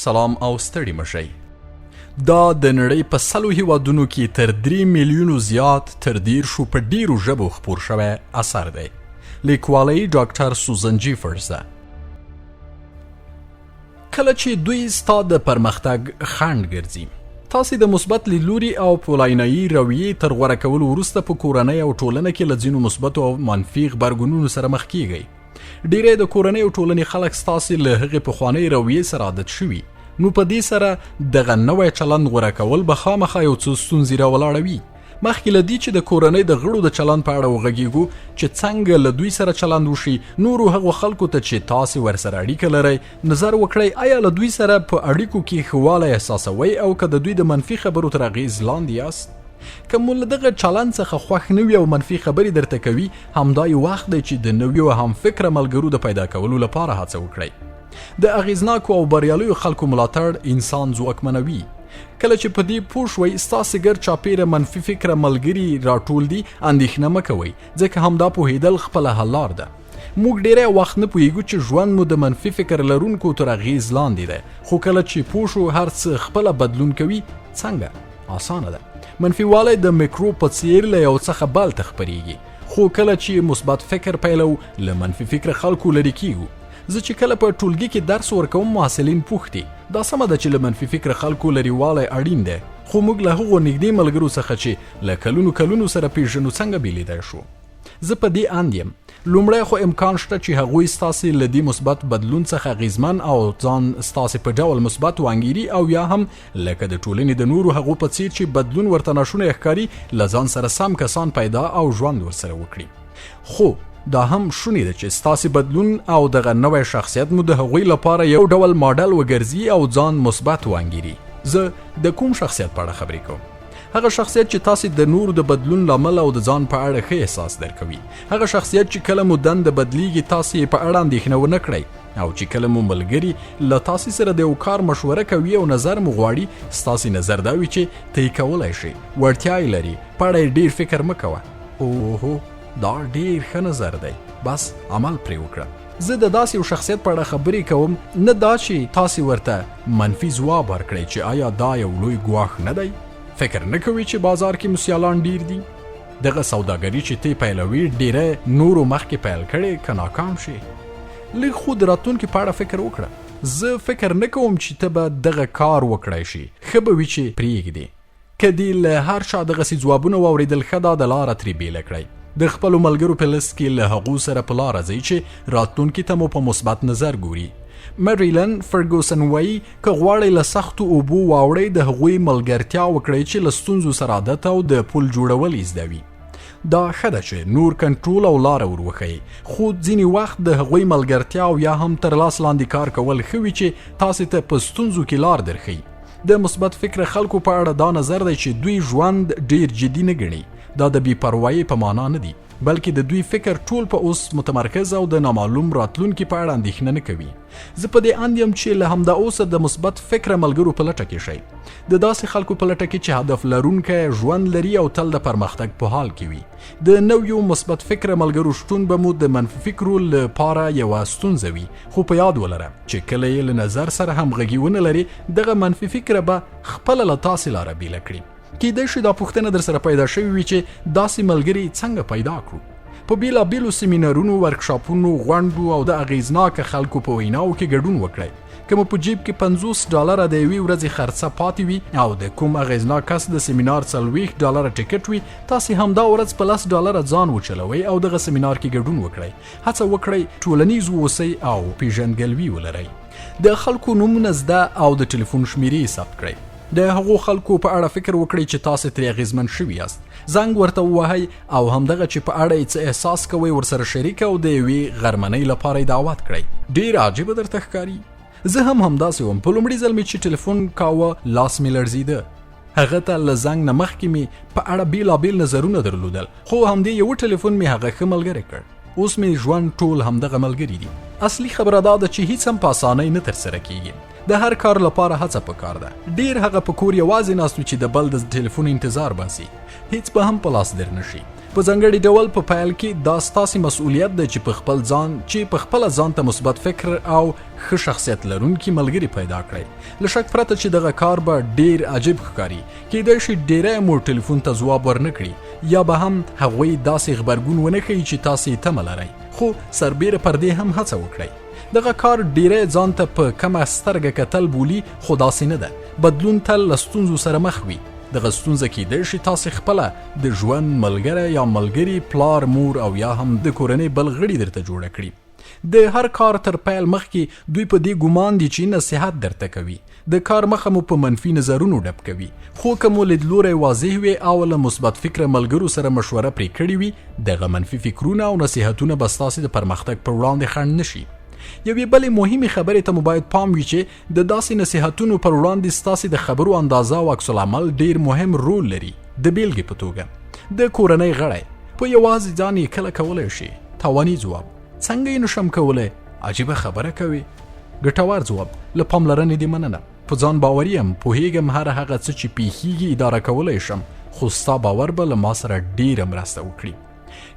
سلام او ستړي مشئ. دا د نړۍ په 100 هیوادونو کې تر 3 میلیونو زیات تر 10 په ډیرو ژبو خپور شوی اثر دی. ليکوالۍ ډاکټر سوزان جيفرز ده. کله چې دوی ستا د پرمختګ خنډ ګرځي، تاسو د مثبت لیدلوري او پولینایي رویې تر غوړه کولو وروسته په کورنۍ او ټولنه کې له ځینو مثبتو او منفي غبرګونونو سره مخ کیږئ. ډیری د کورنۍ او ټولنې خلک ستاسو له هغې پخوانۍ رویې سره عادت شوي، نو په دې سره دغه نوی چلند غوره کول به خامخا یو څه ستونزې راولاړوي. مخکې له دې چې د کورنۍ د غړو د چلند په اړه وغږیږو چې څنګه له دوی سره چلند وشي، نورو هغو خلکو ته چې تاسو ورسره اړیکه لرئ نظر وکړئ آیا له دوی سره په اړیکو کې ښه والی احساسوئ او که د دوی د منفي خبرو تر اغېز لاندې یاست. که مو له دغه چلند څخه خوښ نه وي او منفي خبرې درته کوي، همدا یو وخت دی چې د نویو همفکره ملګرو د پیدا کولو لپاره هڅه وکړئ. د اغېزناکو او بریالیو خلکو ملاتړ انسان ځواکمنوي. کله چې په دې پوه شوئ ستاسې ګرد چاپېره منفي فکره ملګري راټول دي، اندېښنه مه کوئ، ځکه همدا پوهېدل خپله حل لار ده. موږ ډیری وخت نه پوهېږو چې ژوند مو د منفي فکر لرونکو تر اغېز لاندې دی، خو کله چې پوه شو هر څه خپله بدلون کوي. څنګه؟ اسانه ده. منفي والی د میکروب په څېر له یو څخه بل ته خپرېږي، خو کله چې مثبت فکر پیلو له منفي فکر خلکو لرې کیږو. زه چې کله په ټولګي کې درس ورکوم محصلین پوښتي دا سمه ده چې له منفي فکر خلکو لرې والی اړین دی، خو موږ له هغو نږدې ملګرو څخه چې له کلونو سره پیژنو څنګه بیلیدای شو. زه په دې اند یم لومړی خو امکان شته چې هغوی ستاسې له دې مثبت بدلون څخه اغېزمن او ځان ستاسې په ډول مثبت وانګیري، او یا هم لکه د ټولنې د نورو هغو په څیر چې بدلون ورته ناشونی ښکاري له ځان سره سم کسان پیدا او ژوند ورسره وکړي. خو دا هم شونې ده چې ستاسې بدلون او دغه نوی شخصیت مو د هغوی لپاره یو ډول ماډل وګرځي او ځان مثبت وانګیري. زه د کوم شخصیت په اړه خبرې کوم؟ هغه شخصیت چې تاسو د نورو د بدلون لامل او د ځان په اړه ښه احساس درکوي. هغه شخصیت چې کله مو دنده بدلیږي تاسو یې په اړه اندېښنه ونه کړئ، او چې کله مو ملګري له تاسو سره د یو کار مشوره کوي او نظر مو غواړي، ستاسو نظر دا وي چې ته یې کولی شئ، وړتیا یې لري، په اړه یې ډېر فکر مه کوه. اوهو دا ډېر ښه نظر دی، بس عمل پرې وکړه. زه د داسې یو شخصیت په اړه خبرې کوم، نه دا چې تاسو ورته منفي ځواب ورکړئ چې آیا دا یو لوی ګواښ نه دی. فکر نه کوئ چې بازار کې مسیالان ډیر دي؟ دغه سوداګري چې ته پیلوي ډیره نورو مخکې پیل کړې که ناکام شي. لږ خو د راتلونکي په اړه فکر وکړه. زه فکر نه کوم چې ته به دغه کار وکړی شي، ښه به وي چې پرېږدې. که دې له هر چا دغسې ځوابونه واورېدل، ښه دا د لاره ترې بیله کړئ. د خپلو ملګرو په لست کې له هغو سره په لاره ځئ چې راتلونکي ته مو په مثبت نظر ګوري. مریلن فرګوسن وایي که غواړئ له سختو اوبو واوړئ، د هغوی ملګرتیا وکړئ چې له ستونزو سره عادت او د پل جوړول یې زده وي. دا ښه ده چې نور کنټرول او لاره ور وښیئ، خو ځینې وخت د هغوی ملګرتیا او یا هم تر لاس لاندې کار کول ښه وي چې تاسو ته په ستونزو کې لار درښیي. د مثبت فکر خلکو په اړه دا نظر دی چې دوی ژوند ډیر جدي نه ګڼي. دا د بې پروایۍ په معنا نه دی، بلکې د دوی فکر ټول په اوس متمرکز او د نامعلوم راتلونکي په اړه اندېښنه نه کوي. زه په دې اند یم چې له همدا اوسه د مثبت فکره ملګرو په لټه کې شئ، د داسې خلکو په لټه کې چې هدف لرونکی ژوند لري او تل د پرمختګ په حال کې وي. د نویو مثبت فکره ملګرو شتون به مو د منفي فکرو لپاره یوه ستونزه وي، خو په یاد ولره چې کله یې له نظر سره همغږي ونه لري، دغه منفي فکره به خپله له تاسې لاره بیله کړي. کیدای شي دا پوښتنه در سره پیدا شوې وي چې داسې ملګري څنګه پیدا کړو. په بیلابیلو سیمینارونو، ورکشاپونو، غونډو او د اغیزناکه خلکو په ویناو کې ګډون وکړئ. که مو په جیب کې $50 د یوې ورځې خرڅه پاتې وي او د کوم اغیزناک کس د سیمینار $40 ټیکټ وي، تاسې همدا ورځ په $10 ځان وچلوئ او دغه سیمینار کې ګډون وکړئ. هڅه وکړئ ټولنیز واوسئ او پیژندګلوي ولرئ. د خلکو نومونه زده او د ټلیفون شمیرې ثبت کړئ. د هغو خلکو په اړه فکر وکړئ چې تاسو ترې اغېزمن شوي یاست. زنګ ورته ووهئ او همدغه چې په اړه یې څه احساس کوئ ورسره شریک او د یوې غرمنۍ لپاره یې دعوت کړئ. ډېر عجیبه درته ښکاري؟ زه هم همداسې وم. په لومړي ځل مې چې ټلیفون کاوه لاس مې لړزېده. هغه ته له زنګ نه مخکې مې په اړه بیلابیل نظرونه درلودل، خو همدې یو ټلیفون مې هغه ښه ملګری کړ. اوس مې ژوند ټول همدغه ملګري دي. اصلي خبره دا ده چې هیڅ هم په اسانۍ نه ترسره کیږي. د هر کار لپاره هڅه پکار ده. ډیر هغه په کور یوازې ناست وي چې د بل د ټلیفون انتظار باسي، هیڅ به هم په لاس در نشي. په ځانګړي ډول په پیل کې دا ستاسو مسؤلیت دی چې په خپل ځان ته مثبت فکر او ښه شخصیت لرونکي ملګري پیدا کړئ. له شک پرته چې دغه کار به ډیر عجیب ښکاري، کیدای شي ډیری مو ټلیفون ته ځواب ورنکړي یا به هم هغوی داسې غبرګون ونه ښیي چې تاسو یې تمه لرئ، خو سربیره پر دې هم هڅه وکړئ. دغه کار ډیری ځان ته په کمه سترګه کتل بولي، خو داسې نه ده. بدلون تل له ستونزو سره مخ وي. دغه ستونزه کیدای شي تاسو خپله د ژوند ملګری یا ملګري، پلار، مور او یا هم د کورنۍ بل غړي درته جوړه کړي. د هر کار تر پیل مخکې دوی په دې ګمان دي چې نصیحت درته کوي. د کار مخه مو په منفي نظرونو ډب کوي، خو که مو لیدلوری واضح وي او له مثبت فکره ملګرو سره مشوره پرې کړې وي، دغه منفي فکرونه او نصیحتونه به ستاسو د پرمختګ پر وړاندې خنډ نشي. یوې بلې مهمې خبرې ته مو باید پام وي چې د داسې نصیحتونو پر وړاندې ستاسو د خبرو اندازه او عکس العمل ډیر مهم رول لري. د بیلګې په توګه د کورنۍ غړی په یوازې ځان یې کله کولی شي تاواني ځواب، څنګه یې نشم کولی، عجیبه خبره کوي. ګټور ځواب، له پاملرنې دې مننه، په ځان باوري یم، پوهیږم هر هغه څه چې پیښیږي اداره کولی شم، خو ستا باور به له ما سره ډیره مرسته وکړي.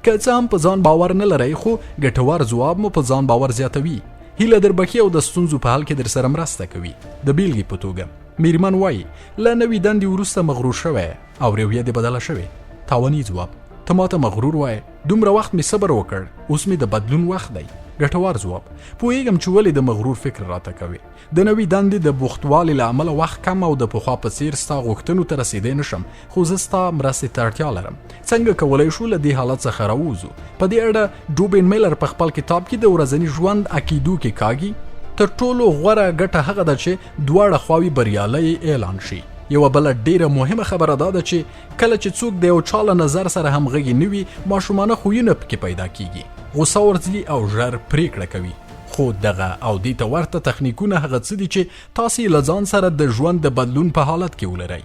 که څه هم په ځان باور نه لرئ، خو ګټور ځواب مو په ځان باور زیاتوي، هیله دربښي او د ستونزو په حل کې در سره مرسته کوي. د بیلګې په توګه میرمن وایي له نوې دندې وروسته مغرور شوی او رویه دې بدله شوې. تاواني ځواب، ته ماته مغرور وایې، دومره وخت مې صبر وکړ، اوس مې د بدلون وخت دی. ګټور ځواب، پوهیږم چې ولې د مغرور فکر راته کوي. د نوې دندې د بوختوالي له امله وخت کم او د پخوا په څیر ستا غوښتنو ته رسیدی نشم، خو زه ستا مرستې ته اړتیا لرم. څنګه کولی شو له دې حالت څخه راووځو؟ په دې اړه ډوبین میلر په خپل کتاب کې د ورځني ژوند عقیدو کې کاږي، تر ټولو غوره ګټه هغه ده چې دواړه خواوې بریالۍ اعلان شي. یوه بله ډیره مهمه خبره دا ده چې کله چې څوک د یو چا له نظر سره همغږي نه وي، ماشومانه خویونه پکې پیدا کیږي، غوسه ورځي او ژر پریکړه کوي. خو دغه او دې ته ورته تخنیکونه هغه څه دي چې تاسو له ځان سره د ژوند د بدلون په حالت کې ولرئ.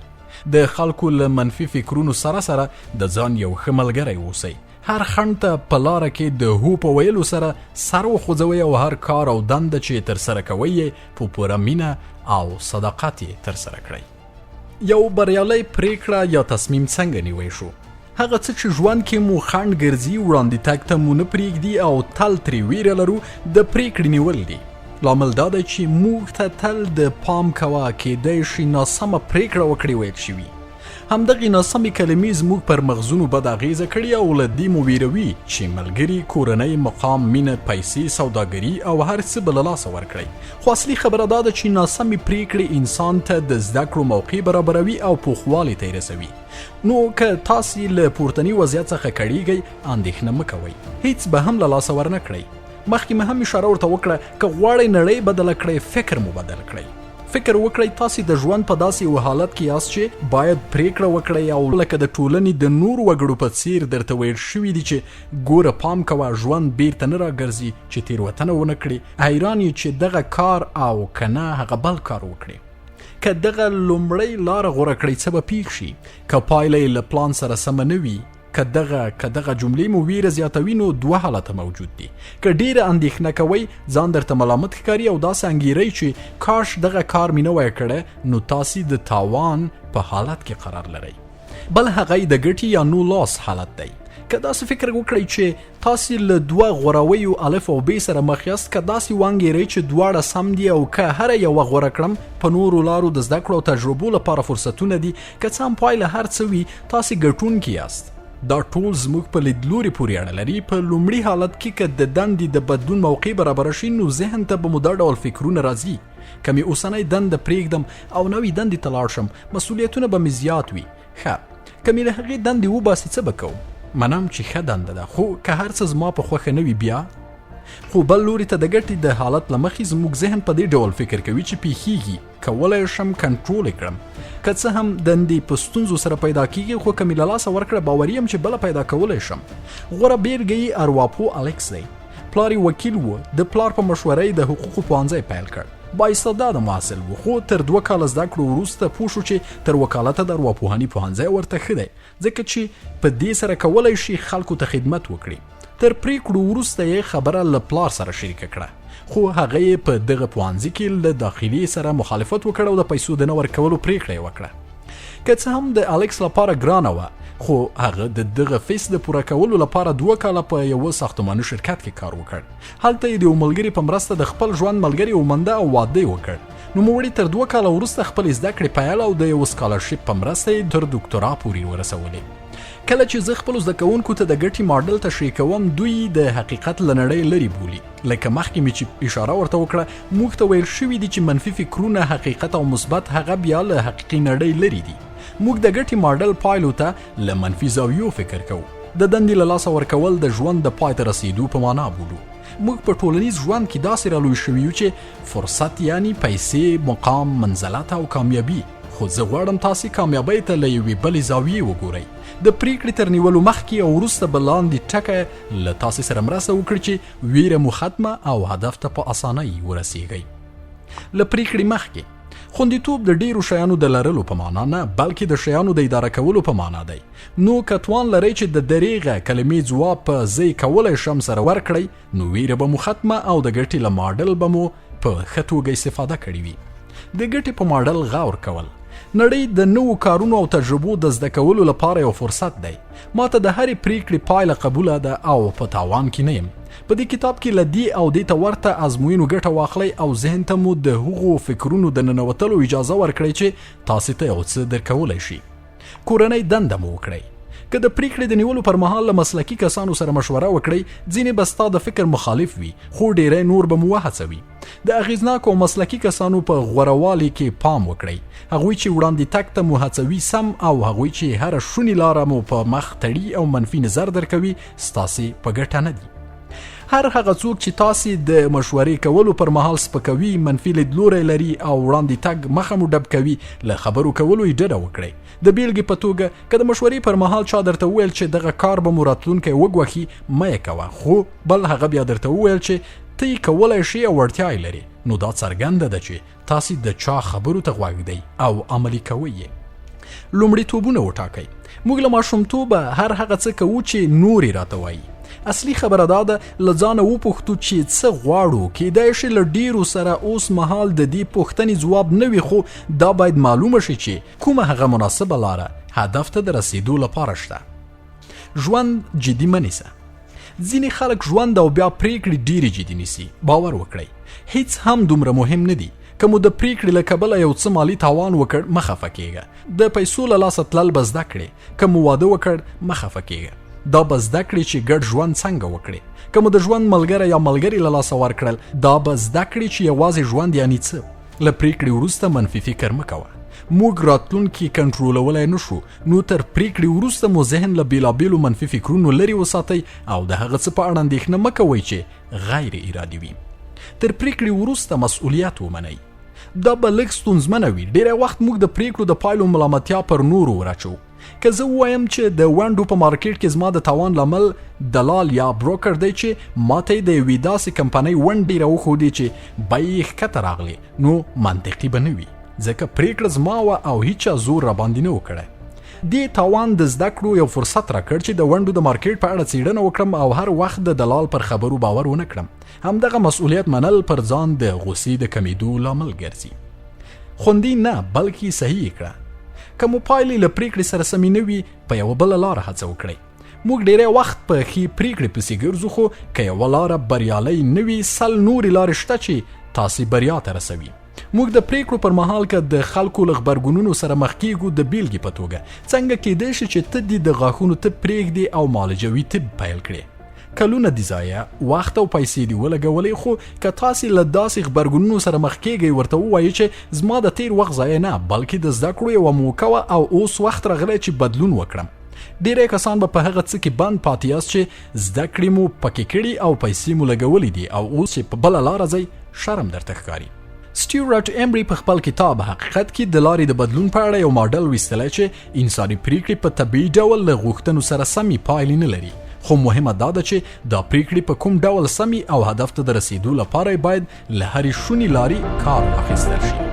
د خلکو له منفي فکرونو سره سره د ځان یو ښه ملګری اوسئ. هر خنډ ته په لاره کې د هو په ویلو سره سر وخوځوئ او هر کار او دنده چې ترسره کوئ په پوره مینه او صداقت یې ترسره کړئ. یو بریالی پریکړه یا تصمیم څنګه نیوی شو؟ هغه څه چې ژوند کې مو خنډ ګرځي، وړاندې تګ ته مو نه پرېږدي او تل ترې ویره لرو، د پریکړې نیول دي. لامل دا دی چې موږ ته تل د پام کوه کیدای شي ناسمه پریکړه وکړې ویل شوي. همدغې ناسمې کلمې زموږ پر مغزونو بد اغیزه کړي او له دې مو ویروي چې ملګري، کورنۍ، مقام، مینه، پیسې، سوداګري او هر څه به له لاسه ورکړئ. خو اصلي خبره دا ده چې ناسمې پریکړې انسان ته د زده کړو موقع برابروي او پوخوالي ته یې رسوي. نو که تاسو له پورتني وضعیت څخه کړیږئ، اندېښنه مه کوئ، هیڅ به هم له لاسه ورنه کړئ. مخکې مې هم اشاره ورته وکړه، که غواړئ نړۍ بدله کړئ، فکر مو بدل کړئ. فکر وکړئ تاسو د ژوند په داسې یو حالت کې یاست چې باید پریکړه وکړئ او لکه د ټولنې د نورو وګړو په څیر درته ویل شوي دي چې ګوره پام کوه، ژوند بیرته نه راګرځي چې تېروتنه ونه کړي. حیران یې چې دغه کار او که نه هغه بل کار وکړي. که دغه لومړی لاره غوره کړئ څه به پیښ شي؟ که پایله یې له پلان سره سمه نه وي، که دغه جملې مو ویره زیاتوي، نو دوه حالته موجود دي. که ډیره اندېښنه کوئ، ځان درته ملامت ښکاري او داسې انګیرئ چې کاش دغه کار مې نه وای کړی، نو تاسې د تاوان په حالت کې قرار لرئ. بل هغه د ګټې یا نو لاس حالت دی. که داسې فکر وکړئ چې تاسې له دوه غورویو الف او ب سره مخ یاست، که داسې وانګیرئ چې دواړه سم دي او که هره یوه غوره کړم، په نورو لارو د زده کړو او تجربو لپاره فرصتونه دي، که څه هم پایله هر څه وي، تاسې ګټونکي یاست. دا ټول زموږ په لیدلوري پورې اړه لري. په لومړي حالت کې که د دندې د بدلون موقع برابره شي، نو ذهن ته به مو دا ډول فکرونه راځي، که مې اوسنۍ دنده پرېږدم او نوې دندې ته لاړ شم، مسؤلیتونه به مې زیات وي. ښه، که مې له هغې دندې وباسي څه به کوم؟ منم چې ښه دنده ده، خو که هر څه زما په خوښه نه وي بیا؟ خو بل لوري ته د ګټې د حالت له مخې زموږ ذهن په دې ډول فکر کوي چې پیښیږي، کولی شم کنټرول یې کړم. که څه هم دندې په ستونزو سره پیدا کیږي، خو که مې له لاسه ورکړه، باوري یم چې بله پیدا کولی شم. غوره بیلګه یې ارواپوه الکس دی. پلار یې وکیل و، د پلار په مشوره یې د حقوقو پوهنځی پیل کړ. بااستعداده محصل و، خو تر 2 کاله زده کړو وروسته پوه شو چې تر وکالته د ارواپوهنې پوهنځی ورته ښه دی، ځکه چې په دې سره کولی شي خلکو ته خدمت وکړي. تر پریکړو وروسته یې خبره له پلار سره شریکه کړه، خو هغه یې په دغه پوهنځي کې له داخلي سره مخالفت وکړ او د پیسو د نه ورکولو پریکړه یې وکړه. که څه هم د الکس لپاره ګرانه وه خو هغه د دغه فیس د پوره کولو لپاره 2 کاله په یو ساختماني شرکت کې کار وکړ. هلته یې د یو ملګري په مرسته د خپل ژوند ملګري ومنده او واده وکړ. نوموړي تر 2 کاله وروسته خپل زده کړې پیل او د یو سکالرشپ په مرسته یې تر ډاکټرا پورې ورسولې. کله چې زه خپل زده کوونکو ته د ګټې ماډل تشریح کوم دوی د حقیقت له نړۍ لرې بولي. لکه مخکې مې چې اشاره ورته وکړه موږ ته ویل شوي دي چې منفي فکرونه حقیقت او مثبت هغه بیا له حقیقي نړۍ لرې دي. موږ د ګټې ماډل پایلو ته له منفي زاویو فکر کوو. د دندې له لاسه ورکول د ژوند د پای ته رسیدو په معنا بولو. موږ په ټولنیز ژوند کې داسې رالوی شوي یو چې فرصت یعنی پیسې، مقام، منزلت او کامیابي. خو زه غواړم تاسې کامیابۍ ته له یوې بلې زاویې وګورئ. د پریکړې تر نیولو مخکې او وروسته به لاندې ټکه له تاسې سره مرسته وکړي چې ویره مو ختمه او هدف ته په اسانۍ ورسیږئ. له پریکړې مخکې خوندیتوب د ډیرو شیانو د لرلو په معنا نه بلکې د شیانو د اداره کولو په معنا دی. نو که توان لرئ چې د دریغه کلمې ځواب په زه کولی شم سره ورکړئ نو ویره به مو ختمه او د ګټې له ماډل به مو په ښه توګه استفاده کړې وي. د ګټې په ماډل غور کول نړۍ د نوو کارونو او تجربو د زده کولو لپاره یو فرصت دی. ما ته د هرې پریکړې پایله قبوله ده او په تاوان کې نه یم. په دې کتاب کې له دې او دې ته ورته ازموینو ګټه واخلئ او ذهن ته مو د هغو فکرونو د ننوتلو اجازه ورکړئ چې تاسې ته یو څه درکولی شي. کورنۍ دنده مو وکړئ. که د پریکړې د نیولو پر مهال له مسلکي کسانو سره مشوره وکړئ ځینې به ستا د فکر مخالف وي خو ډیری نور به مو وهڅوي. د اغیزناکو او مسلکي کسانو په غوره والي کې پام وکړئ. هغوی چې وړاندې تګ ته مو هڅوي سم او هغوی چې هره شونې لاره مو په مخ تړي او منفي نظر درکوي ستاسې په ګټه نه دي. هر هغه څوک چې تاسې د مشورې کولو پر مهال سپکوي، منفي لیدلوری لري او وړاندې تګ مخه مو ډب کوي له خبرو کولو یې ډډه وکړئ. د بیلګې په توګه که د مشورې پر مهال چا درته وویل چې دغه کار به مو راتلونکی وګوښي مه یې کوه خو بل هغه بیا درته وویل چې ته یې کولی شي او وړتیا یې لري نو دا څرګنده ده چې تاسې د چا خبرو ته غوږ دی او عملي کوئ یې. لومړیتوبونه وټاکئ. موږ له ماشومتوبه هر هغه څه کوو چې نور یې راته وایي. اصلي خبره دا ده له ځانه وپوښتو چې څه غواړو. کیدای شي له ډیرو سره اوس مهال د دې پوښتنې ځواب نه وي خو دا باید معلومه شي چې کومه هغه مناسبه لاره هدف ته د رسیدو لپاره شته. ژوند جدي مه نیسه. ځینې خلک ژوند او بیا پریکړې ډیرې جدي نیسي. باور وکړئ هیڅ هم دومره مهم نه دي. که مو د پریکړې له کبله یو څه مالي تاوان وکړ مه خفه کیږه. د پیسو له لاسه تلل به زده کړې. که مو واده وکړ مه خفه کیږه. دا به زده کړې چې ګډ ژوند څنګه وکړي. که مو د ژوند ملګری یا ملګري له لاسه ورکړل دا به زده کړې چې یوازې ژوند یعنی څه. له پریکړې وروسته منفي فکر مه کوه. موږ راتلونکي کنټرولولی نه شو نو تر پریکړې وروسته مو ذهن له بیلابیلو منفي فکرونو لرې وساتئ او د هغه څه په اړه اندېښنه مه کوئ چې غیر ارادي وي. تر پریکړې وروسته مسؤلیت ومنئ. دا به لږ ستونزمنه وي. ډیری وخت موږ د پریکړو د پایلو ملامتیا پر نورو وراچوو. که زه ووایم چې د ونډو په مارکیټ کې زما د تاوان لامل دلال یا بروکر دی چې ماته یې د یوې داسې کمپنۍ ونډې راوښودې چې بیې یې ښکته راغلې نو منطقي به نه وي ځکه پریکړه زما وه او هیچا زور راباندې نه و کړی. دې تاوان د زده کړو یو فرصت راکړ چې د ونډو د مارکیټ په اړه څیړنه وکړم او هر وخت د دلال پر خبرو باور ونه کړم. همدغه مسؤلیت منل پر ځان د غصې د کمیدو لامل ګرځي. خوندي نه بلکې صحیح کړه. که مو پایلې له پریکړې سره سمې نه وي په یوه بله لاره هڅه وکړئ. موږ ډیری وخت په ښې پریکړې پسې ګرځو خو که یوه لاره بریالی نه وي 100 نورې لارې شته چې تاسې بریا ته رسوي. موږ د پریکړو پر مهال که د خلکو له غبرګونونو سره مخ کیږو د بیلګې په توګه څنګه کیدای شي چې ته دې د غاښونو طب پرېږدې او معالجوي طب پیل کړې. کلونه دي ضایع وخت او پیسې دي ولګولې خو که تاسې له داسې غبرګونونو سره مخ کیږئ ورته ووایئ چې زما د تیر وخت ضایع نه بلکې د زده کړو یوه موقع وه او اوس وخت راغلی چې بدلون وکړم. ډیری کسان به په هغه څه کې بند پاتې یاست چې زده کړې مو پکې کړي او پیسې مو لګولې دي او اوس چې په بله لاره ځئ شرم درته ښکاري. سټیوارټ ایمري په خپل کتاب حقیقت کې د لارې د بدلون په اړه یو ماډل ویستلی چې انساني پریکړې په طبیعي ډول له غوښتنو سره سمې پایلې نه لري خو مهمه دا ده چې دا پریکړې په کوم ډول سمې او هدف ته د رسیدو لپاره باید له هرې شونې لارې کار واخیستل شي.